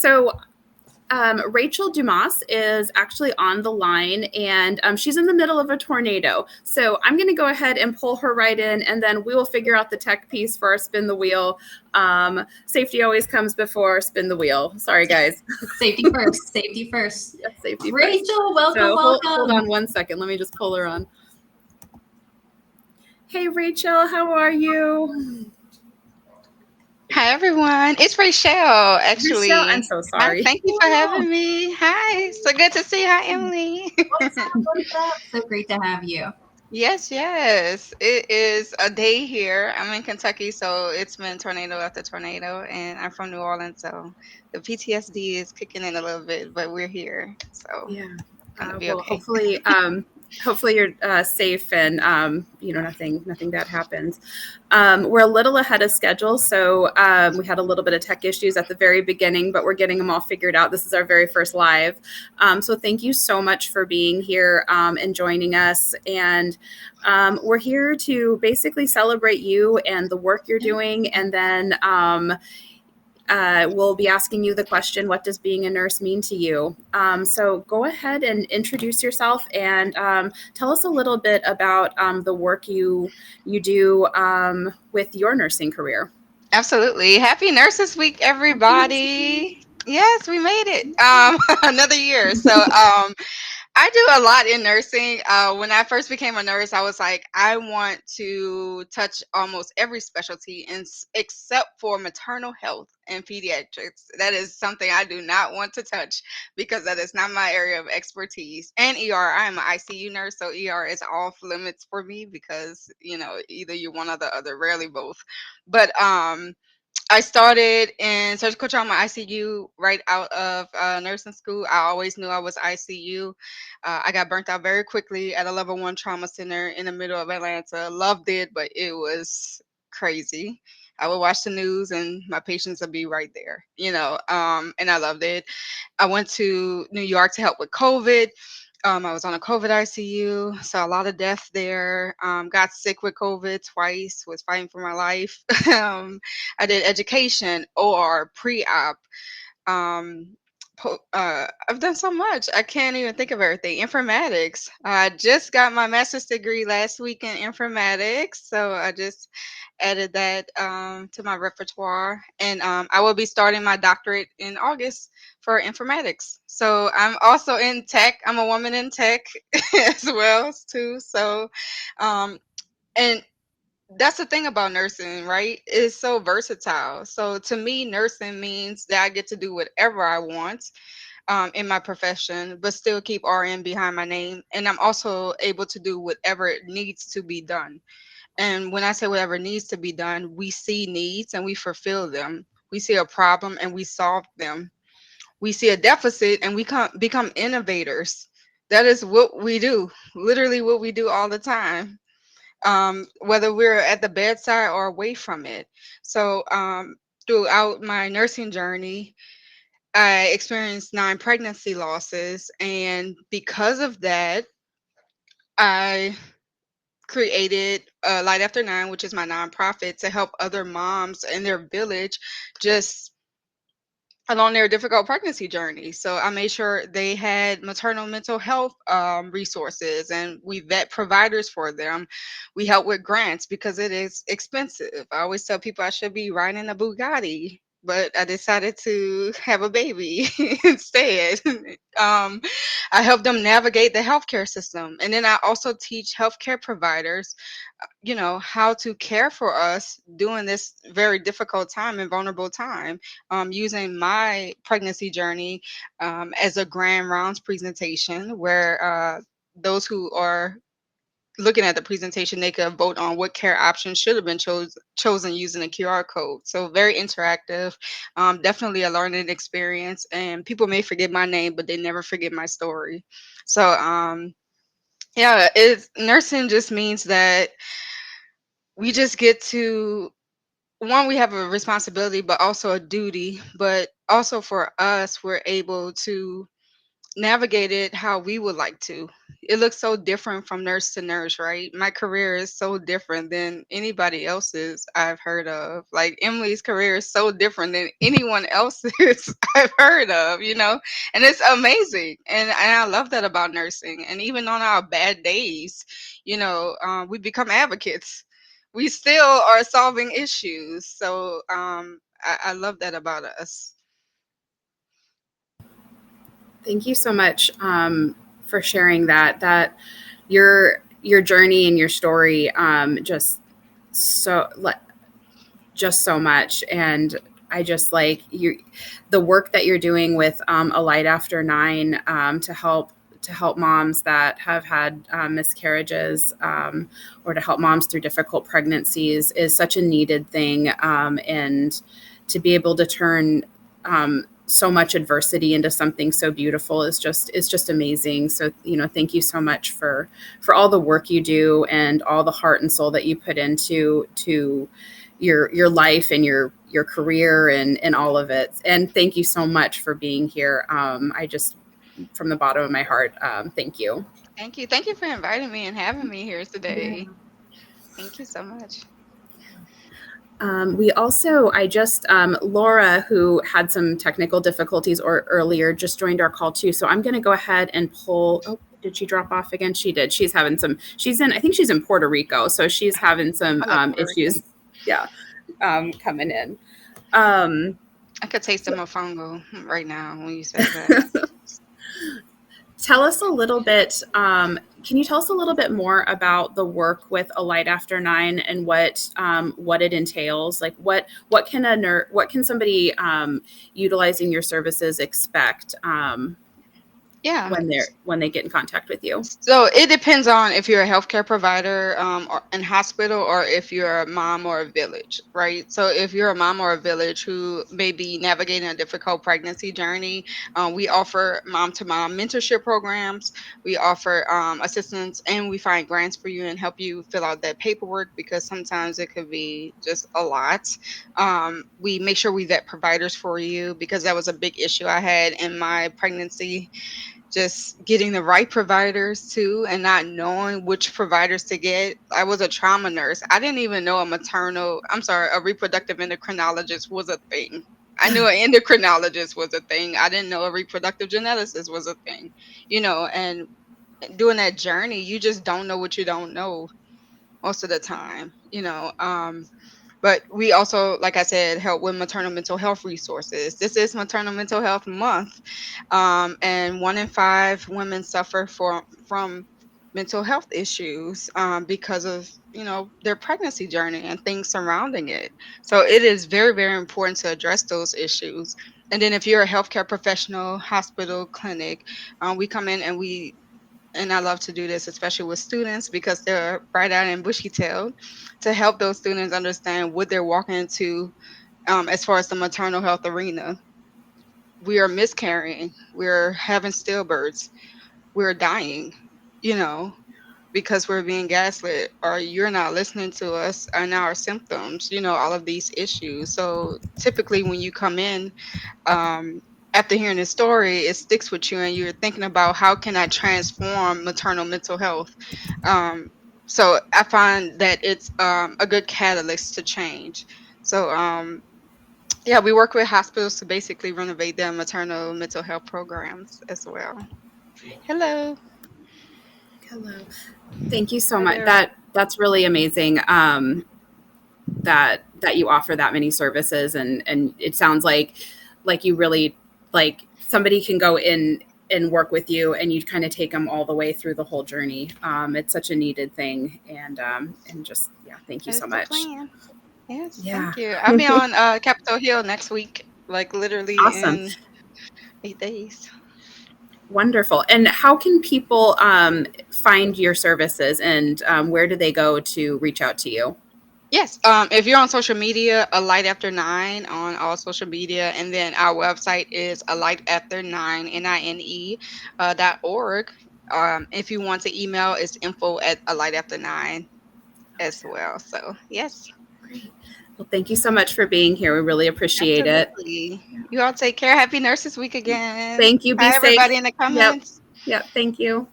So Rachell Dumas is actually on the line, and she's in the middle of a tornado. So I'm going to go ahead and pull her right in, and then we will figure out the tech piece for our spin the wheel. Safety always comes before spin the wheel. Sorry, guys. Safety first. Safety first. Yes, safety Rachel, first. welcome, So welcome. hold on one second. Let me just pull her on. Hey, Rachel, how are you? Hi everyone, it's Rachell Rachel, I'm actually. so Hi, sorry. thank you for having me. Hi, so good to see you. Hi, Emily. What's up? What's up? So great to have you. Yes. It is a day here. I'm in Kentucky, so it's been tornado after tornado, and I'm from New Orleans, so the PTSD is kicking in a little bit, but we're here, so Yeah. gonna be Well, okay. hopefully you're safe and nothing bad happens. We're a little ahead of schedule, so we had a little bit of tech issues at the very beginning, but we're getting them all figured out. This is our very first live, so thank you so much for being here and joining us. And we're here to basically celebrate you and the work you're doing, and then we'll be asking you the question, what does being a nurse mean to you? So go ahead and introduce yourself and tell us a little bit about the work you do with your nursing career. Absolutely. Happy Nurses Week, everybody. Yes, we made it. Another year. So I do a lot in nursing. When I first became a nurse, I was like, I want to touch almost every specialty except for maternal health and pediatrics. That is something I do not want to touch because that is not my area of expertise. And ER, I am an ICU nurse, so ER is off limits for me because, either you one or the other, rarely both. But I started in surgical trauma ICU right out of nursing school. I always knew I was ICU. I got burnt out very quickly at a level one trauma center in the middle of Atlanta. Loved it, but it was crazy. I would watch the news and my patients would be right there, and I loved it. I went to New York to help with COVID. I was on a COVID ICU, saw a lot of death there. Got sick with COVID twice, was fighting for my life. I did education or pre-op. Um, I've done so much. I can't even think of everything. Informatics. I just got my master's degree last week in informatics, so I just added that to my repertoire, and I will be starting my doctorate in August for informatics. So I'm also in tech. I'm a woman in tech as well too. So, um, and that's the thing about nursing, right? It's so versatile. So to me, nursing means that I get to do whatever I want in my profession, but still keep RN behind my name. And I'm also able to do whatever needs to be done. And when I say whatever needs to be done, we see needs and we fulfill them. We see a problem and we solve them. We see a deficit and we become innovators. That is what we do, literally what we do all the time, whether we're at the bedside or away from it. So throughout my nursing journey, I experienced 9 pregnancy losses. And because of that, I created Light After Nine, which is my nonprofit to help other moms in their village just along their difficult pregnancy journey. So I made sure they had maternal mental health resources, and we vet providers for them. We help with grants because it is expensive. I always tell people I should be riding a Bugatti, but I decided to have a baby instead. um, I help them navigate the healthcare system. And then I also teach healthcare providers how to care for us during this very difficult time and vulnerable time, using my pregnancy journey as a grand rounds presentation where those who are looking at the presentation, they could vote on what care option should have been chosen using a QR code. So very interactive, definitely a learning experience. And people may forget my name, but they never forget my story. So yeah, nursing just means that we just get to, one, we have a responsibility but also a duty, but also for us we're able to navigate it how we would like to. It looks so different from nurse to nurse, right? My career is so different than anybody else's I've heard of. Like Emily's career is so different than anyone else's I've heard of, and it's amazing. And I love that about nursing. And even on our bad days, we become advocates. We still are solving issues. So I love that about us. Thank you so much for sharing that. That your journey and your story so just so much, and I just like you, the work that you're doing with a light after nine to help moms that have had miscarriages or to help moms through difficult pregnancies is such a needed thing, and to be able to turn so much adversity into something so beautiful is just amazing. So thank you so much for all the work you do and all the heart and soul that you put into your life and your career and all of it. And thank you so much for being here. I just from the bottom of my heart, thank you. Thank you. Thank you for inviting me and having me here Yeah. today. Thank you so much. We also, I just, Laura, who had some technical difficulties earlier, just joined our call too. So I'm going to go ahead and pull. Oh, did she drop off again? She did. I think she's in Puerto Rico. So she's having some I love Puerto Rican. issues. Yeah. Coming in. Um, I could taste the so mofongo right now when you said that. Tell us a little bit. Can you tell us a little bit more about the work with A Light After Nine and what it entails? Like what can somebody utilizing your services expect Yeah. when they get in contact with you? So it depends on if you're a healthcare provider or in hospital, or if you're a mom or a village, right? So if you're a mom or a village who may be navigating a difficult pregnancy journey, we offer mom to mom mentorship programs. We offer assistance, and we find grants for you and help you fill out that paperwork, because sometimes it could be just a lot. We make sure we vet providers for you, because that was a big issue I had in my pregnancy, just getting the right providers too, and not knowing which providers to get. I was a trauma nurse. I didn't even know a reproductive endocrinologist was a thing. I knew an endocrinologist was a thing. I didn't know a reproductive geneticist was a thing. And doing that journey, you just don't know what you don't know most of the time. But we also, like I said, help with maternal mental health resources. This is Maternal Mental Health Month, and 1 in 5 women suffer from mental health issues because of their pregnancy journey and things surrounding it. So it is very, very important to address those issues. And then if you're a healthcare professional, hospital, clinic, we come in and I love to do this, especially with students, because they're bright-eyed and bushy-tailed, to help those students understand what they're walking into as far as the maternal health arena. We are miscarrying, we're having stillbirths, we're dying, you know, because we're being gaslit, or you're not listening to us and our symptoms, all of these issues. So typically when you come in, after hearing this story, it sticks with you, and you're thinking about how can I transform maternal mental health. Um, so I find that it's a good catalyst to change. So yeah, we work with hospitals to basically renovate their maternal mental health programs as well. Hello. Hello. Thank you so Hi much. there. That's really amazing. That you offer that many services, and it sounds like you really like somebody can go in and work with you and you kind of take them all the way through the whole journey. It's such a needed thing, and just yeah, thank you That so is the much. plan. Yes, Yeah. thank you. I'll be on Capitol Hill next week, like literally Awesome. in 8 days. Wonderful. And how can people find your services, and where do they go to reach out to you? Yes, if you're on social media, a light after nine on all social media, and then our website is a light after nine .org. If you want to email, it's info at a light after nine as Awesome. well. So yes, Great. Well, thank you so much for being here. We really appreciate it. Absolutely. You all take care. Happy Nurses Week again. Thank you. Be Bye, safe. everybody in the Yep. comments. Yep. Thank you.